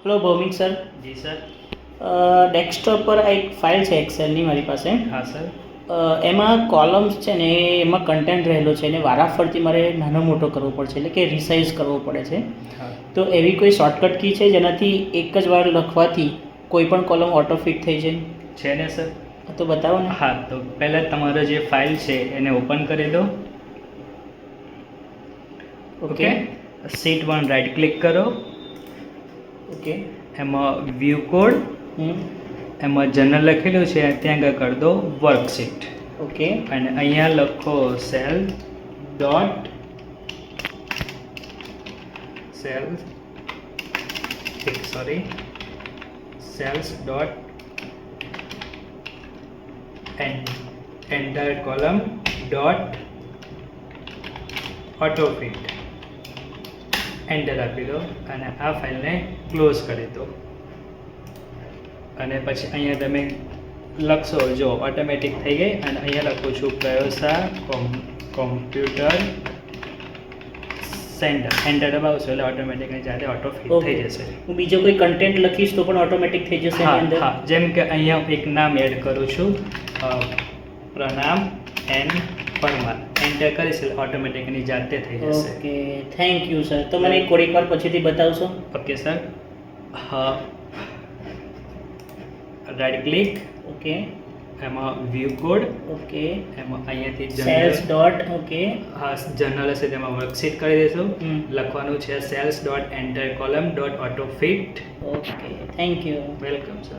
Hello Bhaumik sir. જી sir. Desktop પર એક ફાઇલ છે એક્સેલની મારી પાસે. હા સર. એમાં કોલમ્સ છે ને એમાં કન્ટેન્ટ રહેલો છે ને વારાફરતી મારે નાનો મોટો કરવો પડશે, એટલે કે રિસાઇઝ કરવો પડે છે. હા તો એવી કોઈ શોર્ટકટ કી છે જેનાથી એક જ વાર લખવાથી કોઈ પણ કોલમ ઓટો ફિટ થઈ જાય? છે ને સર. તો બતાવો ને. હા, તો પહેલાં તમારો જે ફાઇલ છે એને ઓપન કરી દો. ઓકે સીટ 1 રાઇટ ક્લિક કરો. ઓકે. એમાં વ્યૂ કોડ, એમાં જનરલ લખેલું છે ત્યાં આગળ કરી દો વર્કશીટ. ઓકે. અને અહીંયા લખો sales dot enter column dot autofit. Enter આપી દો અને આ ફાઇલને ક્લોઝ કરી દો. અને પછી અહીંયા તમે લખશો, જો ઓટોમેટિક થઈ ગઈ. અને અહીંયા લખું છું પ્રયોસા કોમ્પ્યુટર સેન્ટર. એન્ટર દબાવશો એટલે ઓટોમેટિક જાતે ઓટો ફિટ થઈ જશે. હું બીજો કોઈ કન્ટેન્ટ લખીશ તો પણ ઓટોમેટિક થઈ જશે એની અંદર? હા, જેમ કે અહીંયા એક નામ એડ કરું છું, પ્રણામ એન પરમાર. એન્ટર કરીશ એટલે ઓટોમેટિક એની જાતે થઈ જશે. Okay, thank you sir. તો મને થોડીક વાર પછીથી બતાવશો? Okay sir. હા, રાઇટ ક્લિક. ઓકે. એમાં વ્યૂ કોડ. ઓકે. એમાં અહીંયાથી સેલ્સ ડોટ. ઓકે. હા, જનરલ હશે તેમાં વર્કશીટ કરી દઈશું. લખવાનું છે sales dot enter column dot auto fit. Okay, thank you. Welcome sir.